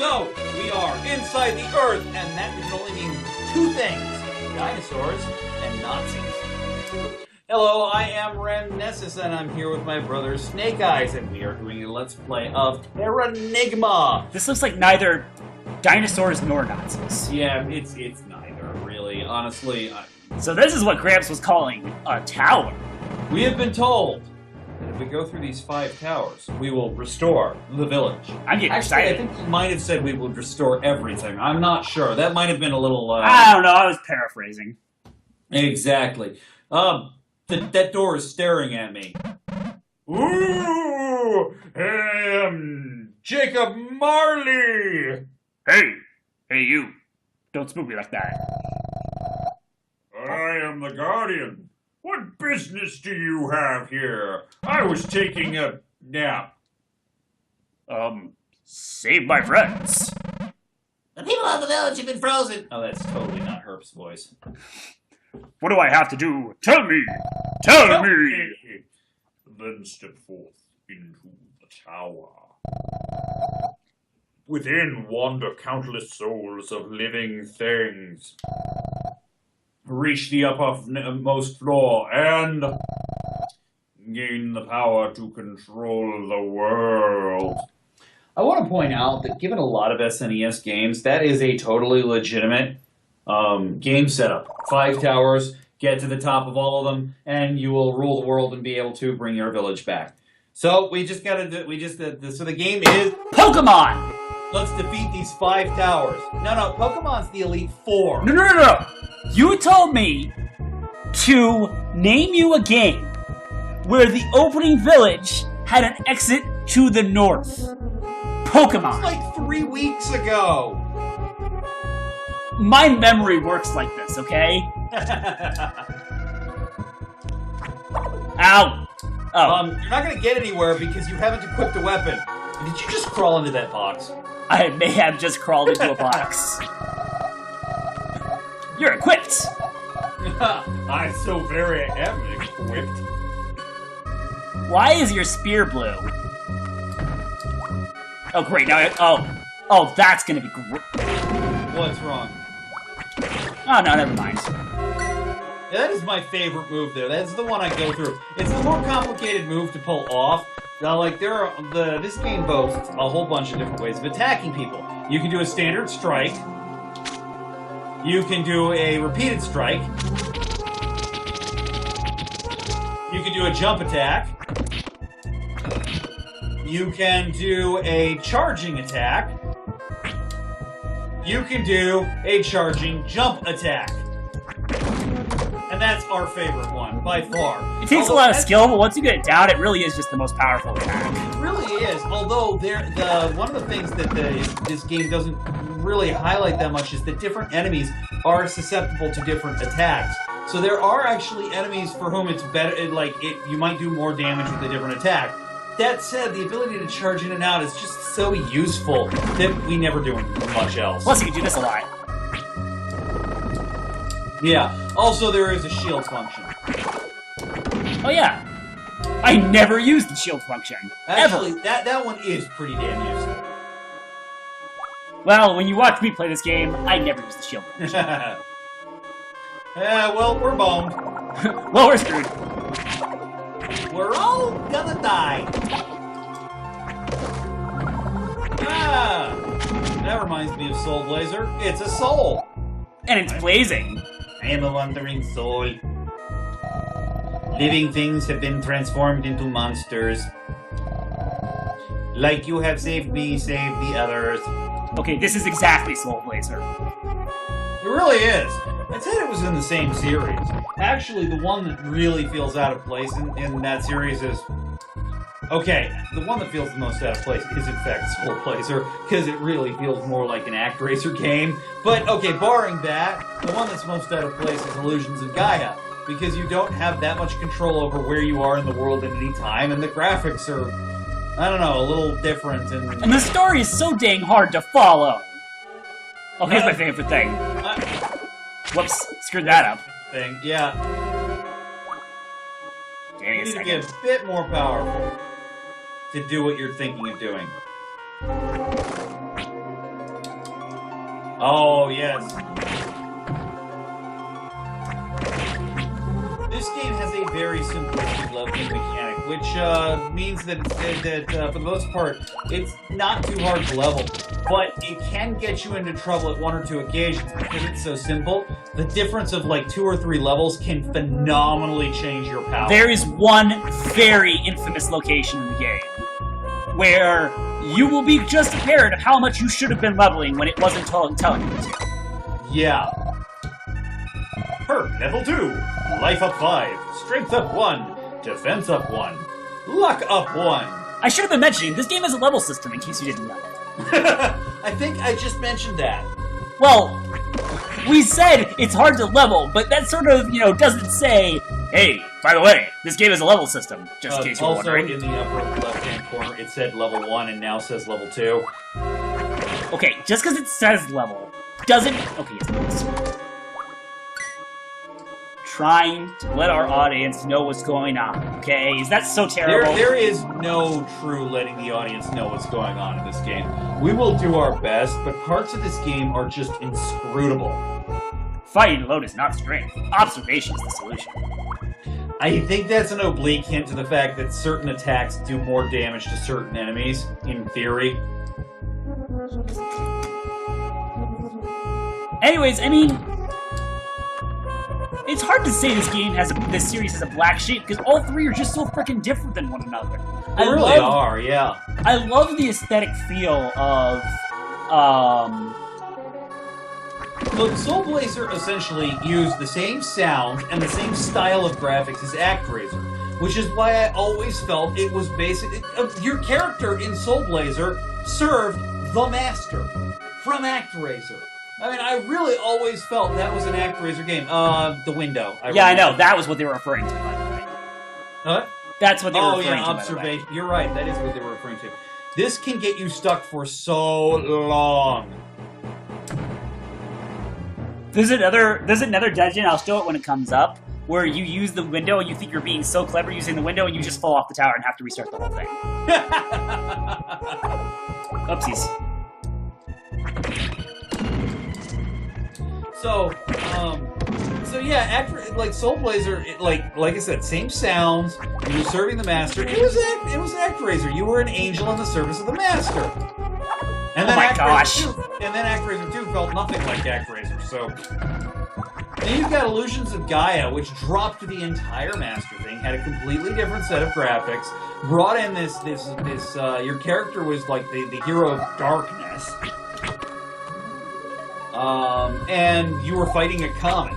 So, we are inside the Earth, and that can only mean two things. Dinosaurs and Nazis. Hello, I am Ramnesis, and I'm here with my brother Snakiis, and we are doing a Let's Play of Terranigma. This looks like neither dinosaurs nor Nazis. Yeah, it's neither, really, honestly. So this is what Gramps was calling a tower. We have been told that if we go through these 5 towers, we will restore the village. I'm getting Actually, excited. I think he might have said we would restore everything. I'm not sure. That might have been a little... I don't know, I was paraphrasing. Exactly. That door is staring at me. Ooh! Jacob Marley! Hey you. Don't spook me like that. I am the Guardian. What business do you have here? I was taking a nap. Save my friends. The people of the village have been frozen. Oh, that's totally not Herp's voice. What do I have to do? Tell me! Tell me! Then step forth into the tower. Within wander countless souls of living things. Reach the uppermost floor and gain the power to control the world. I want to point out that given a lot of SNES games, that is a totally legitimate game setup. 5 towers, get to the top of all of them, and you will rule the world and be able to bring your village back. So we just gotta do. So the game is Pokemon! let's defeat these 5 towers. No, Pokemon's the Elite Four. No. You told me to name you a game where the opening village had an exit to the north. Pokemon. Like 3 weeks ago. My memory works like this, okay? Ow! Oh. You're not gonna get anywhere because you haven't equipped a weapon. Did you just crawl into that box? I may have just crawled into a box. You're equipped! I so very am equipped. Why is your spear blue? Oh, great, now Oh, that's gonna be great. What's wrong? Oh, no, never mind. Yeah, that is my favorite move there. That's the one I go through. It's the more complicated move to pull off. Now, like, this game boasts a whole bunch of different ways of attacking people. You can do a standard strike. You can do a repeated strike. You can do a jump attack. You can do a charging attack. You can do a charging jump attack. And that's our favorite one, by far. It takes a lot of skill, but once you get it down, it really is just the most powerful attack. It really is. Although, one of the things that this game doesn't really highlight that much is that different enemies are susceptible to different attacks. So there are actually enemies for whom it's better, you might do more damage with a different attack. That said, the ability to charge in and out is just so useful that we never do much else. Plus, you can do this a lot. Yeah. Also, there is a shield function. Oh, yeah. I never used the shield function. Actually, ever. that one is pretty damn useful. Well, when you watch me play this game, I never use the shield function. Yeah, well, we're boned. Well, we're screwed. We're all gonna die. Ah! That reminds me of Soul Blazer. It's a soul. And it's blazing. I am a wandering soul. Living things have been transformed into monsters. Like you have saved me, save the others. Okay, this is exactly Soul Blazer. It really is. I said it was in the same series. Actually, the one that really feels out of place in that series is... Okay, the one that feels the most out of place is, in fact, Soul Blazer, because it really feels more like an ActRaiser game. But, okay, barring that, the one that's most out of place is Illusions of Gaia, because you don't have that much control over where you are in the world at any time, and the graphics are, I don't know, a little different. And the story is so dang hard to follow. Oh, here's my favorite thing. Whoops, screwed that up. Yeah. Give me You a need to second. be a bit more powerful to do what you're thinking of doing. Oh, yes. This game has a very simplistic leveling mechanic, which means that for the most part, it's not too hard to level. But it can get you into trouble at 1 or 2 occasions because it's so simple. The difference of like 2 or 3 levels can phenomenally change your power. There is one very infamous location in the game where you will be just apparent of how much you should have been leveling when it wasn't telling you to. Yeah. Perk level 2, life up 5, strength up 1, defense up 1, luck up 1. I should have been mentioning, this game has a level system in case you didn't know. I think I just mentioned that. Well, we said it's hard to level, but that sort of, doesn't say, hey, by the way, this game has a level system, just in case you're also wondering. In the upper left-hand corner, it said level 1 and now says level 2. Okay, just because it says level doesn't... Okay, yes, it does. Trying to let our audience know what's going on, okay? Is that so terrible? There is no true letting the audience know what's going on in this game. We will do our best, but parts of this game are just inscrutable. Fighting alone is not strength. Observation is the solution. I think that's an oblique hint to the fact that certain attacks do more damage to certain enemies, in theory. Anyways, I mean... It's hard to say this series has a black sheep, because all 3 are just so freaking different than one another. They really are, yeah. I love the aesthetic feel of, Look, Soul Blazer essentially used the same sound and the same style of graphics as ActRaiser, which is why I always felt it was your character in Soul Blazer served the Master from ActRaiser. I mean, I really always felt that was an ActRaiser game. The window. I know. That was what they were referring to, by the way. What? That's what they were referring to, observation. You're right. That is what they were referring to. This can get you stuck for so long. There's another dungeon, I'll show it when it comes up, where you use the window and you think you're being so clever using the window and you just fall off the tower and have to restart the whole thing. Oopsies. So yeah, like Soul Blazer, like I said, same sounds. You were serving the Master. It was ActRaiser. You were an angel in the service of the Master. And then gosh! And then ActRaiser 2 felt nothing like ActRaiser. So then you've got Illusions of Gaia, which dropped the entire Master thing, had a completely different set of graphics, brought in this. Your character was like the hero of darkness. And you were fighting a comet.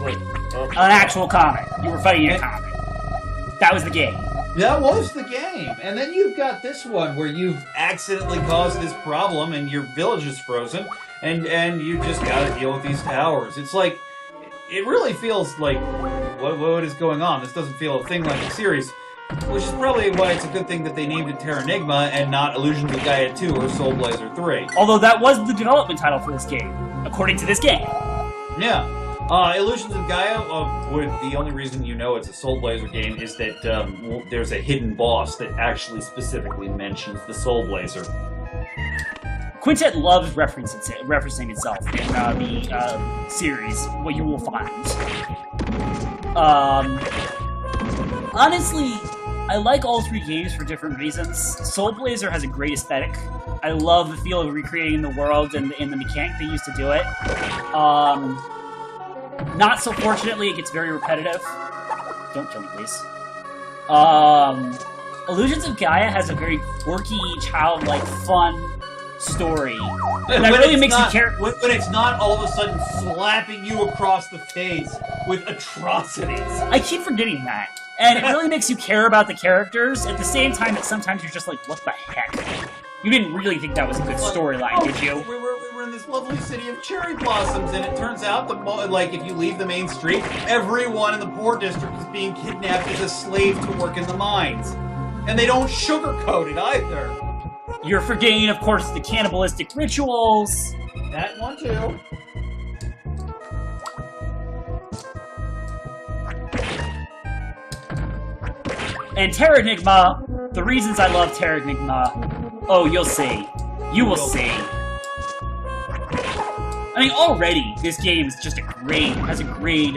An actual comet. You were fighting a comet. That was the game. That was the game. And then you've got this one where you've accidentally caused this problem and your village is frozen and you just gotta deal with these towers. It's like, it really feels like, what is going on? This doesn't feel a thing like a series. Which is probably why it's a good thing that they named it Terranigma and not Illusions of Gaia 2 or Soul Blazer 3. Although that was the development title for this game, according to this game. Yeah. Illusions of Gaia, the only reason you know it's a Soul Blazer game is that there's a hidden boss that actually specifically mentions the Soul Blazer. Quintet loves referencing itself in the series, what you will find. Honestly, I like all 3 games for different reasons. Soul Blazer has a great aesthetic. I love the feel of recreating the world and the mechanic they used to do it. Not so fortunately, it gets very repetitive. Don't kill me, please. Illusions of Gaia has a very quirky, childlike, fun story. And that really makes you care. When it's not all of a sudden slapping you across the face with atrocities. I keep forgetting that. And it really makes you care about the characters, at the same time that sometimes you're just like, what the heck? You didn't really think that was a good storyline, did you? We were in this lovely city of cherry blossoms, and it turns out, if you leave the main street, everyone in the poor district is being kidnapped as a slave to work in the mines. And they don't sugarcoat it either. You're forgetting, of course, the cannibalistic rituals. That one, too. And Terranigma, the reasons I love Terranigma, oh, you'll see. You will see. I mean, already, this game is just has a great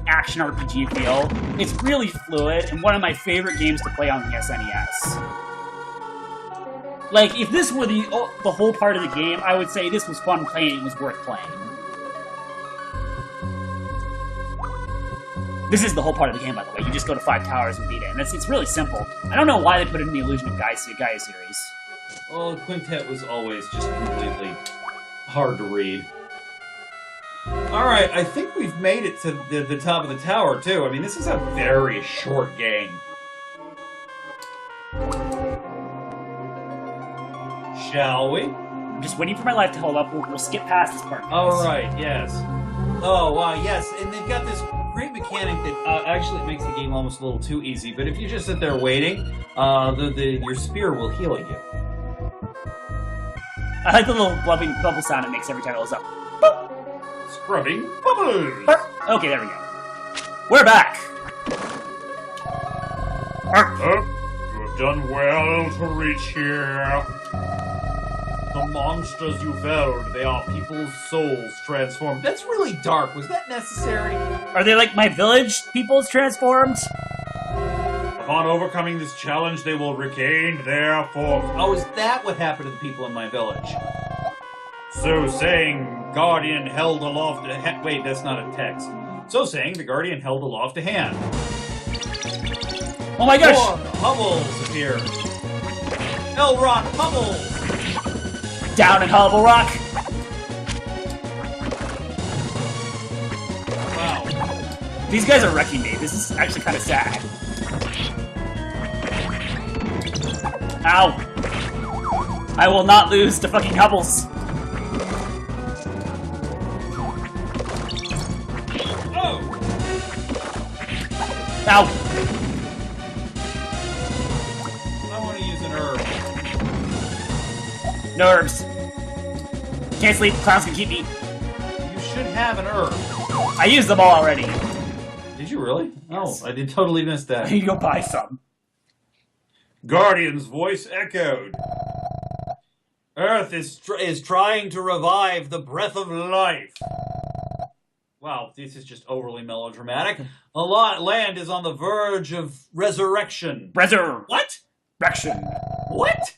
action RPG feel. It's really fluid, and one of my favorite games to play on the SNES. Like, if this were the whole part of the game, I would say this was fun playing, it was worth playing. This is the whole part of the game, by the way. You just go to 5 towers and beat it, and it's really simple. I don't know why they put it in the Illusion of Gaia series. Well, Quintet was always just completely hard to read. Alright, I think we've made it to the top of the tower, too. I mean, this is a very short game. Shall we? I'm just waiting for my life to hold up. We'll skip past this part. Alright, yes. Oh, wow, yes. And they've got this great mechanic that actually makes the game almost a little too easy. But if you just sit there waiting, your spear will heal you. I like the little bubble sound it makes every time it goes up. Boop. Scrubbing bubbles! Okay, there we go. We're back! You have done well to reach here. The monsters you felled, they are people's souls transformed. That's really dark. Was that necessary? Are they like my village people's transformed? Upon overcoming this challenge, they will regain their form. Oh, is that what happened to the people in my village? So saying, Guardian held aloft a wait, that's not a text. So saying, the Guardian held aloft a hand. Oh my gosh! More Hubbles appear. L-Rock Hubbles! Down in Hubble Rock! Wow. These guys are wrecking me. This is actually kind of sad. Ow! I will not lose to fucking Hubbles. Oh! Ow! I want to use an herb. Nerves. Can't sleep. Clowns can keep me. You should have an herb. I used them all already. Did you really? Yes. Oh, I did totally miss I that. need to go buy some. Guardian's voice echoed. Earth is trying to revive the breath of life. Wow, this is just overly melodramatic. Land is on the verge of resurrection. Resurrection. What?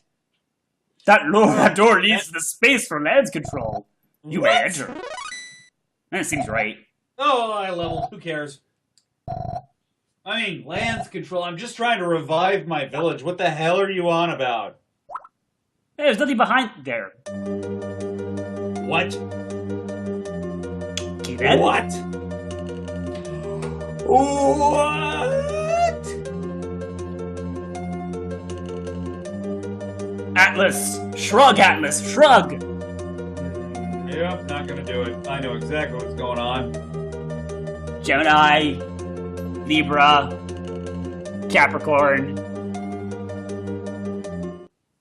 That door leads to the space for lands control. You may What? enter. That seems right. Oh, I leveled. Who cares? I mean, lands control. I'm just trying to revive my village. What the hell are you on about? Hey, there's nothing behind there. What? Okay, then. What? What? Atlas. Shrug, Atlas. Shrug. Yep, not gonna do it. I know exactly what's going on. Gemini. Libra. Capricorn.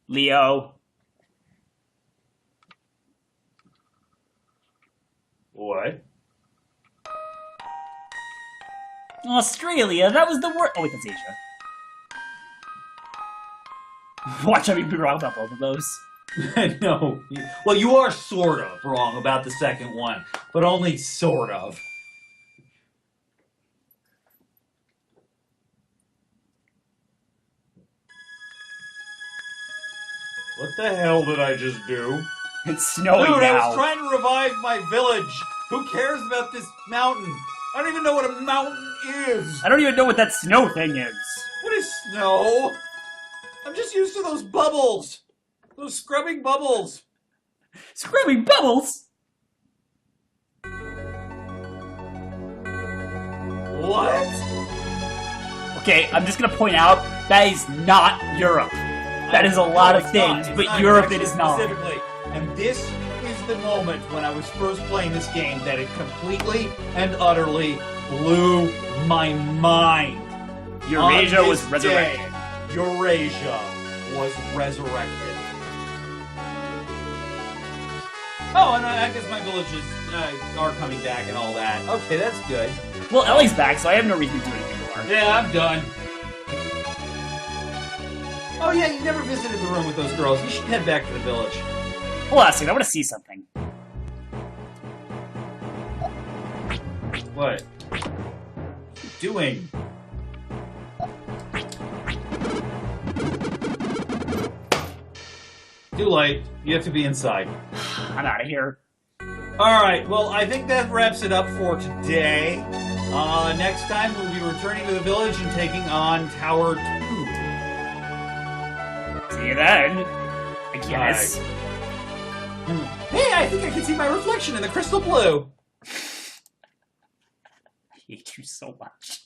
Leo. What? Australia. That was the word. Oh, wait, that's Asia. Watch out, you'd be wrong about both of those. No. Well, you are sort of wrong about the second one, but only sort of. What the hell did I just do? It's snowing Dude, now. I was trying to revive my village. Who cares about this mountain? I don't even know what a mountain is. I don't even know what that snow thing is. What is snow? I'm just used to those bubbles. Those scrubbing bubbles. Scrubbing bubbles? What? Okay, I'm just gonna point out, that is not Europe. That is a lot of It's things, not. but It's not. Europe Actually, it is not. Specifically. And this is the moment when I was first playing this game that it completely and utterly blew my mind. Eurasia On was this resurrected. day, Eurasia was resurrected. Oh, and I guess my villages are coming back and all that. Okay, that's good. Well, Ellie's back, so I have no reason to do anything more. Yeah, I'm done. Oh yeah, you never visited the room with those girls. You should head back to the village. Hold on a second, I want to see something. What? What are you doing? Too late. You have to be inside. I'm out of here. Alright, well, I think that wraps it up for today. Next time we'll be returning to the village and taking on Tower 2. See you then. I guess. Hey, I think I can see my reflection in the crystal blue. I hate you so much.